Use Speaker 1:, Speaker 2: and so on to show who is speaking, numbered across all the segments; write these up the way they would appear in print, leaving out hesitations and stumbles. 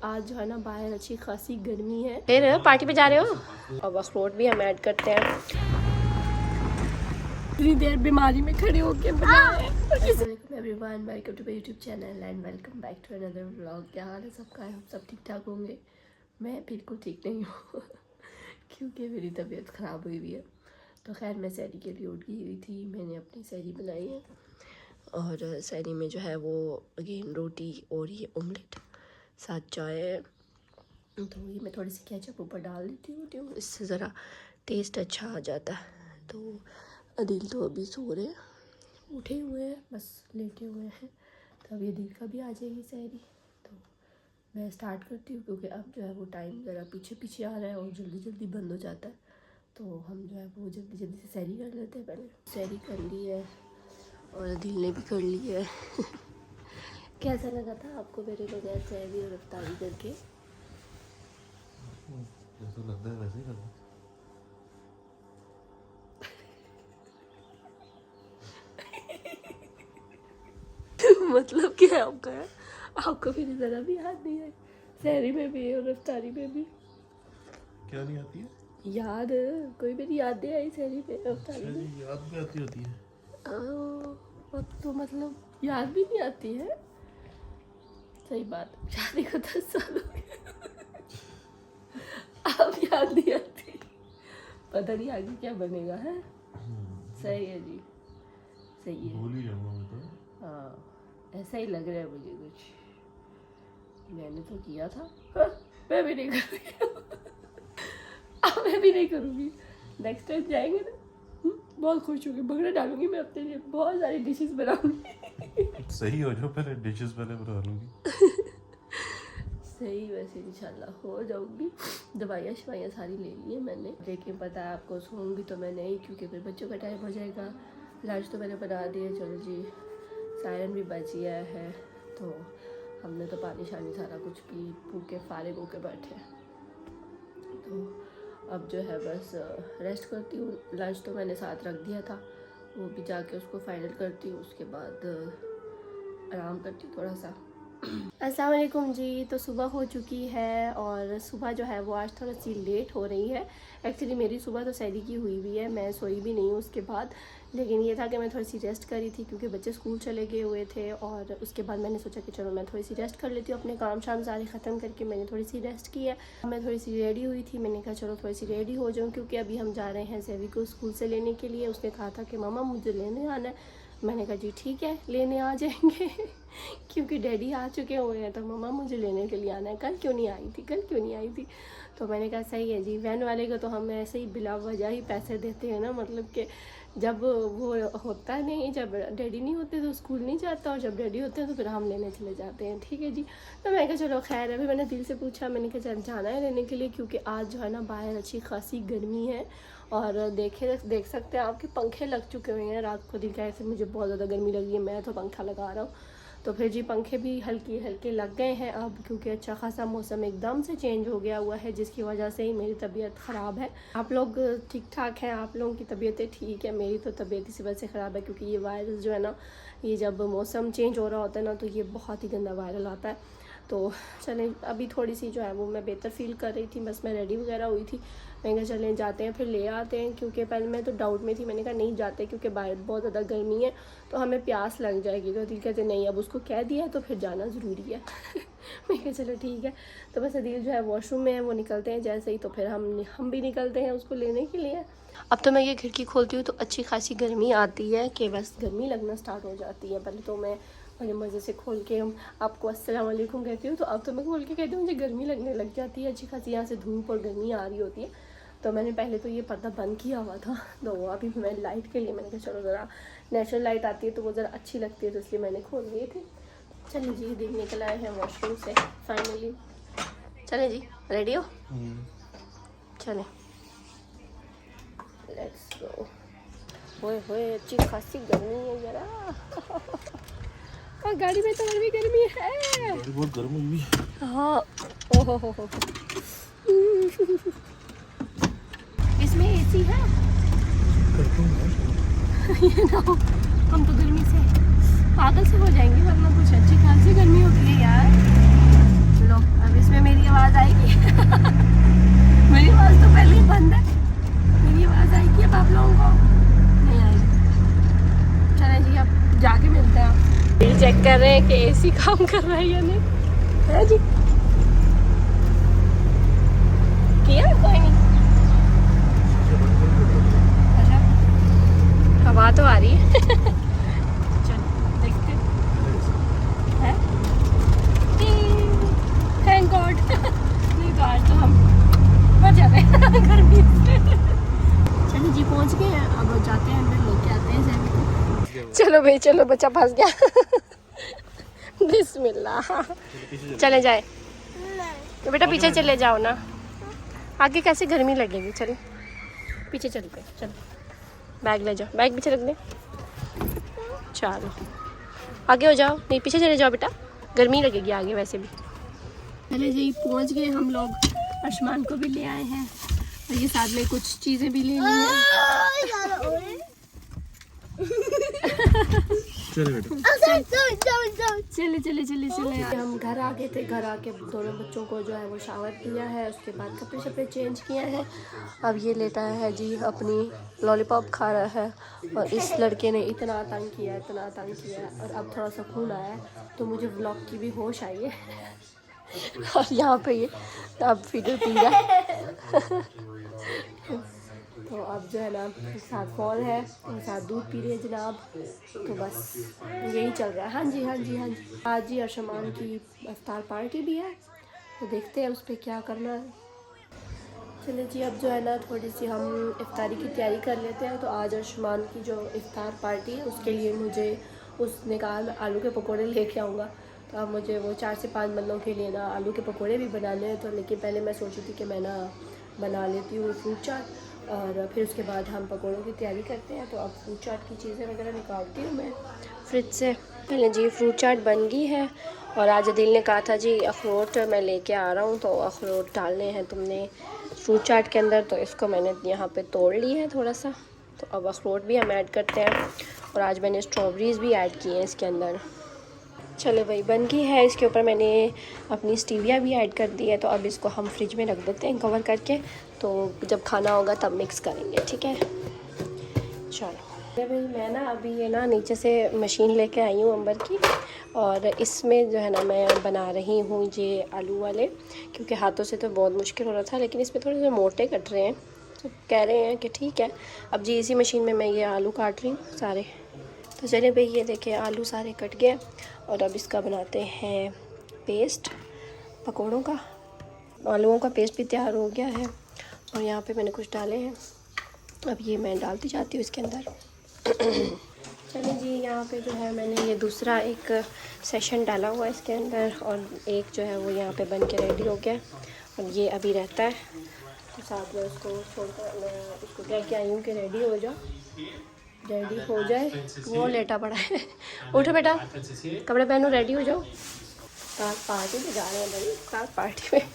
Speaker 1: आज जो है ना बाहर अच्छी खासी गर्मी है। फिर पार्टी पे जा रहे हो? अब अखरोट भी हम ऐड करते हैं। इतनी देर बीमारी में खड़े होके everyone, welcome to my YouTube channel and welcome back to another vlog. क्या हाल है सबका? हम सब ठीक ठाक होंगे। मैं बिल्कुल ठीक नहीं हूँ क्योंकि मेरी तबीयत ख़राब हुई हुई है। तो खैर मैं सहरी के लिए उठ गई हुई थी। मैंने अपनी सहरी बनाई है और सहरी में जो है वो अगेन रोटी और ये ऑमलेट साथ चाय है। तो ये मैं थोड़ी सी केचप ऊपर डाल देती हूँ, इससे ज़रा टेस्ट अच्छा आ जाता है। तो अदिल तो अभी सो रहे हैं, उठे हुए हैं, बस लेटे हुए हैं। तो अभी अदिल का भी आ जाएगी सहरी। तो मैं स्टार्ट करती हूँ क्योंकि अब जो है वो टाइम ज़रा पीछे पीछे आ रहा है और जल्दी जल्दी बंद हो जाता है। तो हम जो है वो जल्दी जल्दी से सहरी कर लेते हैं। पहले सहरी कर ली है और अदिल ने भी कर ली है कैसा लगा था आपको मेरे बगैर सहरी और इफ्तारी करके?
Speaker 2: जैसा लगता है वैसे ही करना।
Speaker 1: मतलब क्या है आपका? आपको मेरी ज़रा भी याद नहीं है? सहरी में भी और इफ्तारी में भी
Speaker 2: क्या नहीं आती है?
Speaker 1: याद कोई मेरी याद नहीं आई सहरी में इफ्तारी में?
Speaker 2: याद भी आती होती है।
Speaker 1: अब तो मतलब याद भी नहीं आती है। सही बात, शादी को 10 साल हो गए अब याद नहीं आती। पता नहीं आगे क्या बनेगा है। सही है जी, सही है।
Speaker 2: भूल ही जाऊंगा मैं तो।
Speaker 1: हाँ ऐसा ही लग रहा है मुझे कुछ। मैंने तो किया था। हाँ, मैं भी नहीं करूँगी अब मैं भी नहीं करूँगी। नेक्स्ट टाइम जाएंगे ना बहुत खुश होंगे। भंगड़ा डालूंगी मैं अपने लिए, बहुत सारी डिशेस बनाऊंगी।
Speaker 2: सही हो जाओ, पहले डिशेस पहले बना लूंगी।
Speaker 1: सही, वैसे इंशाल्लाह हो जाऊंगी। दवाइयाँ शवाइयाँ सारी ले ली है मैंने, लेकिन पता है आपको सोऊंगी तो मैं नहीं, क्योंकि फिर बच्चों का टाइम हो जाएगा। लंच तो मैंने बना दिया, चलो जी सायरन भी बच गया है। तो हमने तो पानी शानी सारा कुछ पी पू के फारिग होके बैठे। तो अब जो है बस रेस्ट करती हूँ। लंच तो मैंने साथ रख दिया था, वो भी जाके उसको फाइनल करती हूँ। उसके बाद आराम करती हूँ थोड़ा सा। अस्सलाम वालेकुम जी। तो सुबह हो चुकी है और सुबह जो है वो आज थोड़ी सी लेट हो रही है। एक्चुअली मेरी सुबह तो सहरी की हुई भी है, मैं सोई भी नहीं हूँ उसके बाद। लेकिन ये था कि मैं थोड़ी सी रेस्ट करी थी क्योंकि बच्चे स्कूल चले गए हुए थे। और उसके बाद मैंने सोचा कि चलो मैं थोड़ी सी रेस्ट कर लेती हूँ। अपने काम शाम सारे ख़त्म करके मैंने थोड़ी सी रेस्ट की है। मैं थोड़ी सी रेडी हुई थी, मैंने कहा चलो थोड़ी सी रेडी हो जाऊँ क्योंकि अभी हम जा रहे हैं सेवी को स्कूल से लेने के लिए। उसने कहा था कि मामा मुझे लेने आना है। मैंने कहा जी ठीक है लेने आ जाएंगे क्योंकि डैडी आ चुके हुए हैं तो मम्मा मुझे लेने के लिए आना है। कल क्यों नहीं आई थी? तो मैंने कहा सही है जी। वैन वाले को तो हम ऐसे ही बिला वजह ही पैसे देते हैं ना, मतलब कि जब वो होता नहीं, जब डैडी नहीं होते तो स्कूल नहीं जाता, और जब डैडी होते हैं तो फिर हम लेने चले जाते हैं। ठीक है जी। तो मैंने कहा चलो खैर। अभी मैंने दिल से पूछा, मैंने कहा चल जाना है लेने के लिए क्योंकि आज जो है ना बाहर अच्छी खासी गर्मी है। और देख सकते हैं आपके पंखे लग चुके हुए हैं। रात को दिल का ऐसे मुझे बहुत ज़्यादा गर्मी लगी है, मैं तो पंखा लगा रहा हूँ। तो फिर जी पंखे भी हल्के लग गए हैं अब, क्योंकि अच्छा खासा मौसम एकदम से चेंज हो गया हुआ है, जिसकी वजह से ही मेरी तबीयत ख़राब है। आप लोग ठीक ठाक हैं, आप लोगों की तबीयतें ठीक है। मेरी तो तबीयत इसी वजह से ख़राब है क्योंकि ये वायरस जो है ना, ये जब मौसम चेंज हो रहा होता है ना तो ये बहुत ही गंदा वायरल आता है। तो चलें, अभी थोड़ी सी जो है वो मैं बेहतर फील कर रही थी, बस मैं रेडी वगैरह हुई थी। मैंने कहा चलें जाते हैं फिर ले आते हैं, क्योंकि पहले मैं तो डाउट में थी। मैंने कहा नहीं जाते क्योंकि बाहर बहुत ज़्यादा गर्मी है तो हमें प्यास लग जाएगी। तो दिल कहते नहीं, अब उसको कह दिया है तो फिर जाना ज़रूरी है मैं कहा चलो ठीक है। तो बस दिल जो है वॉशरूम में है, वो निकलते हैं जैसे ही तो फिर हम भी निकलते हैं उसको लेने के लिए। अब तो मैं ये खिड़की खोलती हूँ तो अच्छी खासी गर्मी आती है कि बस गर्मी लगना स्टार्ट हो जाती है। पहले तो मैं बड़े मज़े से खोल के आपको अस्सलाम वालेकुम कहती हूँ, तो अब तो मैं खोल के कहती हूँ मुझे गर्मी लगने लग जाती है अच्छी खासी। यहाँ से धूप और गर्मी आ रही होती है। तो मैंने पहले तो ये पर्दा बंद किया हुआ था, तो अभी मैं लाइट के लिए मैंने कहा चलो ज़रा नेचुरल लाइट आती है तो वो ज़रा अच्छी लगती है, तो इसलिए मैंने खोल लिए थे। चलिए जी दिन निकल आए हैं वॉशरूम से फाइनली। चलें जी, रेडी हो? चलें लेट्स गो। होए अच्छी खासी गर्मी है ज़रा और गाड़ी में तो और भी गर्मी है।
Speaker 2: गाड़ी बहुत गर्म हुई है।
Speaker 1: हाँ ओहो इसमें एसी है ये ना, हम तो गर्मी से पागल से हो जाएंगे वरना कुछ अच्छी खासी गर्मी होती है यार। लो अब इसमें चेक कर रहे हैं कि एसी काम कर रहा है या नहीं, है जी? किया कोई नहीं। अच्छा, हवा तो आ रही है। चलो देखते हैं। Thank God. नहीं तो आज तो हम मर जाते हैं गर्मी से। चलो जी पहुंच गए हैं, अब जाते हैं अंदर, लेके आते हैं सैमी को। चलो भाई चलो, बच्चा फंस गया। बिस्मिल्लाह, चले जाए तो बेटा पीछे चले जाओ ना, आगे कैसे गर्मी लगेगी। चलो पीछे चलते, चलो बैग ले जाओ, बैग पीछे रख दे। चलो आगे हो जाओ, नहीं पीछे चले जाओ बेटा, गर्मी लगेगी आगे वैसे भी। चले जी पहुंच गए हम लोग, आसमान को भी ले आए हैं और ये साथ में कुछ चीज़ें भी ले ली हैं।
Speaker 2: चले बेटा,
Speaker 1: चले चले चले चले। हम घर आ गए थे, घर आके दोनों बच्चों को जो है वो शावर किया है, उसके बाद कपड़े शपड़े चेंज किए हैं। अब ये लेटा है जी अपनी लॉलीपॉप खा रहा है, और इस लड़के ने इतना तंग किया, इतना तंग किया, और अब थोड़ा सुकून आया है तो मुझे व्लॉग की भी होश आई है। और यहाँ पे ये अब फीडर पी रहा है। तो अब जो है ना साथ फॉल है और साथ दूध पी रही है जनाब, तो बस यही चल रहा है। हाँ जी हाँ जी हाँ जी। आज जी अर्शमान की इफ्तार पार्टी भी है, तो देखते हैं उस पर क्या करना है। चलिए जी अब जो है ना थोड़ी सी हम इफ्तारी की तैयारी कर लेते हैं। तो आज अर्शमान की जो इफ्तार पार्टी है उसके लिए मुझे, उसने कहा मैं आलू के पकौड़े लेके आऊँगा, तो अब मुझे वो 4 से 5 बंदों के लिए ना आलू के पकौड़े भी बनाने हैं। तो लेकिन पहले मैं सोची थी कि मैं ना बना लेती हूँ फ्रूट चाट, और फिर उसके बाद हम पकौड़ों की तैयारी करते हैं। तो अब फ्रूट चाट की चीज़ें वगैरह निकालती हूँ मैं फ्रिज से। पहले जी फ्रूट चाट बन गई है, और आज दिल ने कहा था जी अखरोट मैं लेके आ रहा हूँ, तो अखरोट डालने हैं तुमने फ्रूट चाट के अंदर, तो इसको मैंने यहाँ पे तोड़ ली है थोड़ा सा। तो अब अखरोट भी हम ऐड करते हैं, और आज मैंने स्ट्रॉबेरीज़ भी ऐड की हैं इसके अंदर। चलो भाई बन गई है, इसके ऊपर मैंने अपनी स्टीविया भी ऐड कर दी है। तो अब इसको हम फ्रिज में रख देते हैं कवर करके, तो जब खाना होगा तब मिक्स करेंगे, ठीक है। चलो भाई मैं ना अभी ये ना नीचे से मशीन लेके आई हूँ अंबर की, और इसमें जो है ना मैं बना रही हूँ ये आलू वाले, क्योंकि हाथों से तो बहुत मुश्किल हो रहा था, लेकिन इसमें थोड़े से मोटे कट रहे हैं, तो कह रहे हैं कि ठीक है। अब जी इसी मशीन में मैं ये आलू काट रही हूँ सारे। तो चलिए भाई ये देखिए आलू सारे कट गए, और अब इसका बनाते हैं पेस्ट पकोड़ों का। आलूओं का पेस्ट भी तैयार हो गया है, और यहाँ पे मैंने कुछ डाले हैं, अब ये मैं डालती जाती हूँ इसके अंदर। चलिए जी यहाँ पे जो है मैंने ये दूसरा एक सेशन डाला हुआ है इसके अंदर, और एक जो है वो यहाँ पे बन के रेडी हो गया, और ये अभी रहता है। तो साथ में उसको छोड़कर मैं उसको कह के आई हूँ कि रेडी हो जाओ, रेडी हो जाए। वो लेटा पड़ा है। उठो बेटा, कपड़े पहनो, रेडी हो जाओ। कार पार्टी में जा रहे हैं भाई, कार पार्टी में।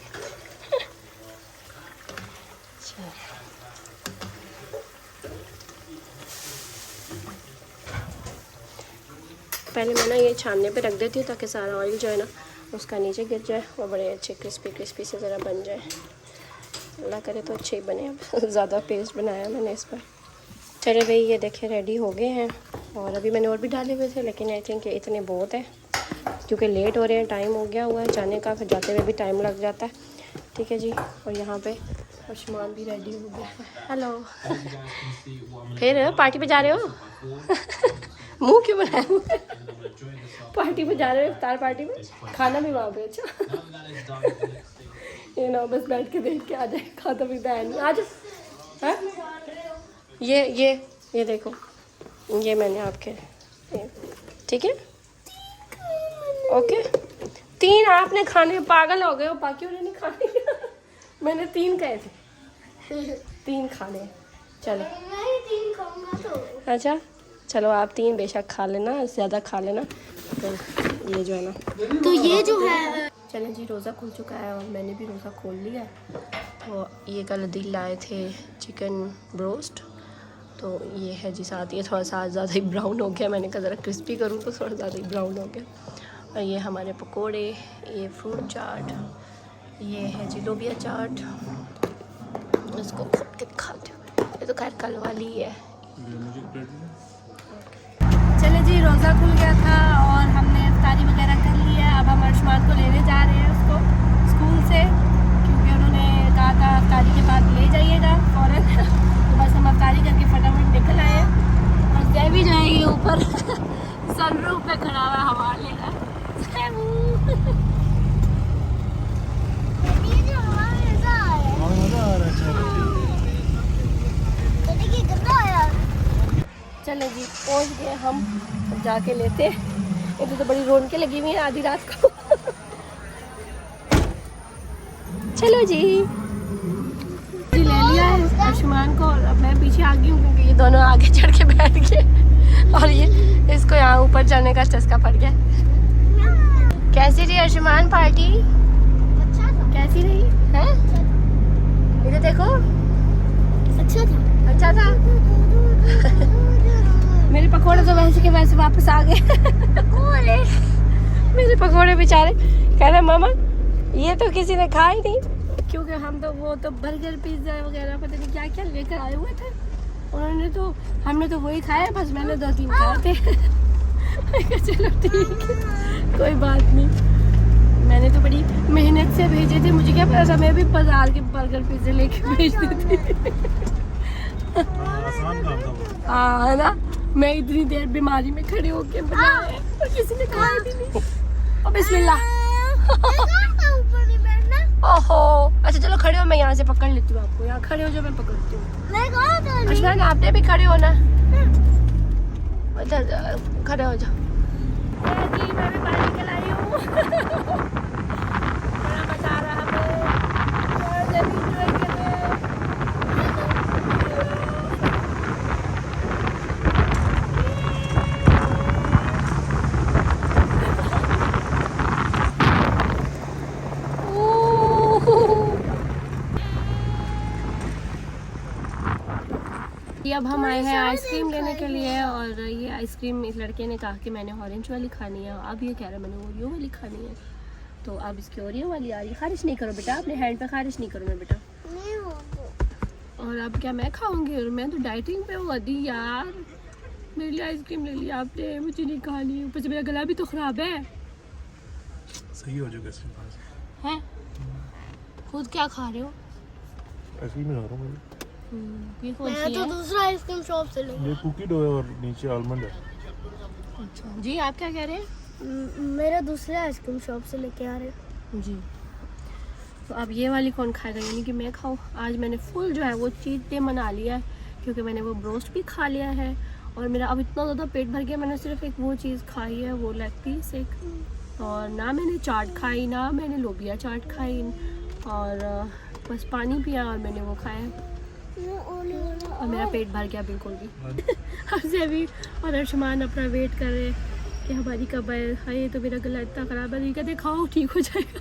Speaker 1: पहले मैं ना ये छानने पे रख देती हूँ ताकि सारा ऑयल जो है ना उसका नीचे गिर जाए, और बड़े अच्छे क्रिस्पी क्रिस्पी से ज़रा बन जाए। अल्लाह करे तो अच्छे ही बने। अब ज़्यादा पेस्ट बनाया मैंने इस पर। चले भाई ये देखिए रेडी हो गए हैं, और अभी मैंने और भी डाले हुए थे, लेकिन आई थिंक इतने बहुत है, क्योंकि लेट हो रहे हैं, टाइम हो गया हुआ है जाने का, फिर जाते हुए भी टाइम लग जाता है। ठीक है जी, और यहाँ पे आसमान भी रेडी हो गया है। हेलो, फिर पार्टी पे जा रहे हो? मुँह क्यों बनाया? पार्टी पे जा रहे हो, इफ्तार पार्टी में, खाना भी वहाँ पे। अच्छा ये ना बस बैठ के देख के आ जाए, खाता पीता है नहीं आज। है ये देखो, ये मैंने आपके, ठीक है ओके। 3 आपने खाने, पागल हो गए हो, बाकी उन्होंने नहीं खाने। मैंने 3 कहे थे, 3 खाने। चलो
Speaker 3: 3 खाऊंगा तो।
Speaker 1: अच्छा चलो आप 3 बेशक खा लेना, ज़्यादा खा लेना। तो ये जो है ना,
Speaker 3: तो ये जो है,
Speaker 1: चलें जी रोज़ा खुल चुका है, और मैंने भी रोज़ा खोल लिया है। तो ये कल दिल लाए थे चिकन ब्रोस्ट, तो ये है जी साथ, ये थोड़ा सा ज़्यादा ही ब्राउन हो गया, मैंने कहा ज़रा क्रिस्पी करूँ तो थोड़ा ज़्यादा ही ब्राउन हो गया। और ये हमारे पकोड़े, ये फ्रूट चाट, ये है जी लोबिया चाट, इसको खोल के खाते हो, ये तो खैर कल वाली है। चले जी रोज़ा खुल गया था, और हमने तैयारी वगैरह कर ली है। अब हम अर्शमान को लेने जा रहे हैं उसको स्कूल से, क्योंकि उन्होंने कहा था अफ्तारी के बाद ले जाइएगा फ़ौरन। तो बस हम अफ्तारी करके फटाफट निकल आए हैं। और जय भी जाएगी ऊपर सनरूफ पे खड़ा हुआ हवा ले रहा है।
Speaker 3: ये जो हवा में मजा आ रहा है।
Speaker 2: हाँ मजा आ रहा है चलो
Speaker 3: तो देखिए कितना आया।
Speaker 1: चलो जी पहुंच गए हम, अब जाके लेते हैं। इधर तो बड़ी रौनकें लगी हुई हैं आधी रात को। चलो जी ले लिया है आयुष्मान को, और अब मैं पीछे आ गई हूँ क्योंकि ये दोनों आगे चढ़ के बैठ गए और ये इसको यहाँ ऊपर चढ़ने का चस्का पड़ गया। कैसी रही आयुष्मान पार्टी?
Speaker 3: अच्छा था।
Speaker 1: कैसी रही है? इधर देखो,
Speaker 3: अच्छा था।
Speaker 1: अच्छा था। मेरे पकोड़े तो वैसे के वैसे वापस आ गए। मेरे पकोड़े बेचारे कह रहे मामा ये तो किसी ने खाए नहीं, क्योंकि हम तो वो तो बर्गर पिज्ज़ा वगैरह पता नहीं क्या क्या लेकर आए हुए थे। उन्होंने तो हमने तो वही खाया, बस मैंने 2-3 खाए थे। चलो ठीक है कोई बात नहीं, मैंने तो बड़ी मेहनत से भेजे थे, मुझे क्या पता था मैं भी बाजार के बर्गर पिज्ज़ा लेके भेजती थी।
Speaker 2: आसान काम था वो।
Speaker 1: हाँ है ना, मैं इतनी देर बीमारी में खड़े होके बनाए और किसी ने खाया भी नहीं। और बिस्मिल्लाह।
Speaker 3: ऊपर नहीं बैठना।
Speaker 1: ओहो अच्छा चलो खड़े हो, मैं यहाँ से पकड़ लेती हूँ आपको। यहाँ खड़े हो जो, मैं पकड़ती हूँ।
Speaker 3: मैं कहाँ था?
Speaker 1: अशमान आपने भी खड़े होना, इधर खड़े हो जाओ। जी मैं भी बाहर निकल आई हूँ। बड़ा मजा आ रहा हमें, और जब enjoy कर रहे हैं। अब हम आए हैं आइसक्रीम लेने के लिए, और ये आइसक्रीम इस लड़के ने कहा कि मैंने ऑरेंज वाली खानी है, अब ये कह रहा है मैंने ओरियो वाली खानी है। तो अब इसकी ओरियो वाली आ रही। खारिश नहीं करो बेटा, अपने हैंड पे खारिश नहीं करो ना बेटा।
Speaker 3: नहीं हो तो।
Speaker 1: और अब क्या मैं खाऊंगी, और मैं तो डाइटिंग पे हूँ अदी यार। मेरे लिए आइसक्रीम ले लिया आपने, मुझे नहीं खानी, ऊपर से मेरा गला भी तो ख़राब है।
Speaker 2: सही हो जाएगा इसके पास।
Speaker 1: हैं खुद क्या खा रहे हो?
Speaker 2: ऐसे ही मैं खा रहा हूँ।
Speaker 1: ये कौन
Speaker 3: मैं
Speaker 1: सी
Speaker 3: तो
Speaker 1: है?
Speaker 3: दूसरा आइसक्रीम शॉप से लूंगा।
Speaker 2: ये कुकी डो है और नीचे आलमंड है।
Speaker 1: अच्छा जी आप क्या कह रहे हैं?
Speaker 3: मेरा दूसरे आइसक्रीम शॉप से लेके आ रहे हैं।
Speaker 1: जी तो अब ये वाली कौन खाएगा, यानी कि मैं खाऊं? आज मैंने फुल जो है वो चीट डे मना लिया है, क्योंकि मैंने वो ब्रोस्ट भी खा लिया है और मेरा अब इतना ज़्यादा पेट भर गया। मैंने सिर्फ एक वो चीज़ खाई है, वो लेग पीस एक, और ना मैंने चाट खाई, ना मैंने लोबिया चाट खाई, और बस पानी पिया और मैंने वो खाया, और मेरा पेट भर गया बिल्कुल भी। हमसे भी और अर्शमान अपना वेट कर रहे हैं कि हमारी कब आए। हाय तो मेरा गला इतना ख़राब है, ये कहते खाओ ठीक हो जाएगा।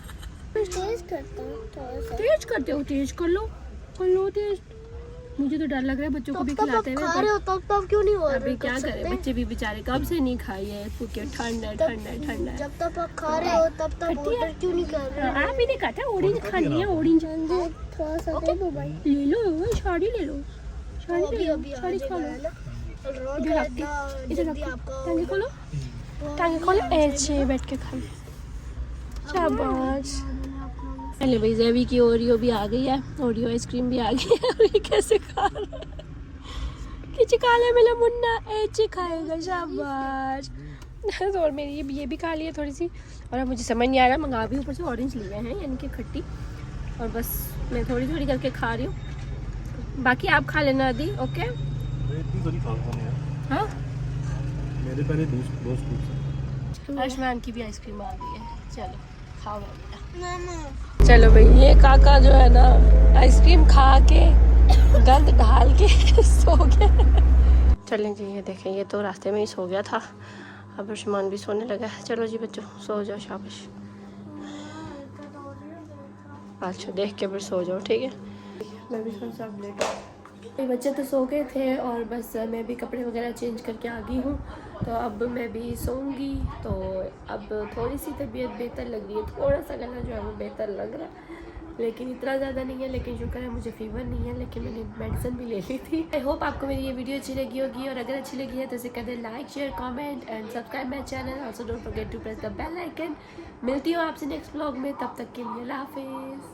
Speaker 3: टेस्ट करता हूँ थोड़ा सा।
Speaker 1: टेस्ट करते हो? टेस्ट कर लो टेस्ट। मुझे तो डर लग रहा है बच्चों को भी खिलाते हुए।
Speaker 3: खा रहे हो तब क्यों नहीं हो रहे?
Speaker 1: अभी क्या करें, बच्चे भी बेचारे कब से नहीं खाई है, क्योंकि ठंड है ठंड है ठंड है।
Speaker 3: जब तक आप खा रहे हो तब तक ऑर्डर क्यों नहीं कर रहे?
Speaker 1: आप ही ने कहा था ऑरेंज खानी है, ऑरेंज
Speaker 3: थोड़ा सा दे दो भाई।
Speaker 1: ले लो, साड़ी ले लो, साड़ी ले लो, साड़ी खा लो। इधर रखती, इधर रखो, टांगे खोलो, टांगे खोलो, ऐसे बैठ के खा लो। शाबाश। पहले भाई ज़ेबी की ओरियो भी आ गई है, ओरियो आइसक्रीम भी आ गई है, और ये कैसे खा रहा है? किच काला मेरा मुन्ना ऐसे खाएगा, शाबाश। और मेरी ये भी खा ली है थोड़ी सी, और अब मुझे समझ नहीं आ रहा, मंगा भी ऊपर से ऑरेंज लिए हैं यानी कि खट्टी, और बस मैं थोड़ी थोड़ी करके खा रही हूँ। बाकी आप खा लेना आदि, ओके?
Speaker 2: मैं इतनी सारी खाता नहीं यार।
Speaker 1: हाँ
Speaker 2: मेरे पहले दोस्त हैं।
Speaker 1: आयुष्मान की भी आइसक्रीम आ गई है, चलो खाओ बेटा।
Speaker 3: मामा
Speaker 1: चलो भाई ये काका जो है ना आइसक्रीम खा के गंद ढाल के सो गया। चलें जी, ये देखें ये तो रास्ते में ही सो गया था, अब आयुष्मान भी सोने लगा है। चलो जी बच्चों सो जाओ, शाबाश। अच्छा देख के फिर सो जाओ, ठीक है? मैं भी थोड़ा सा लेट हूँ, बच्चे तो सो गए थे, और बस मैं भी कपड़े वगैरह चेंज करके आ गई हूँ, तो अब मैं भी सोऊंगी। तो अब थोड़ी सी तबीयत बेहतर लग रही है, थोड़ा सा गला जो है वो बेहतर लग रहा है, लेकिन इतना ज़्यादा नहीं है, लेकिन शुक्र है मुझे फीवर नहीं है, लेकिन मैंने मेडिसिन भी ले ली थी। आई होप आपको मेरी ये वीडियो अच्छी लगी होगी, और अगर अच्छी लगी है तो इसे कर दे like, share, comment and subscribe my channel. Also don't forget to press the bell icon. मिलती हूँ आपसे नेक्स्ट व्लॉग में, तब तक के लिए अल्लाह हाफिज़।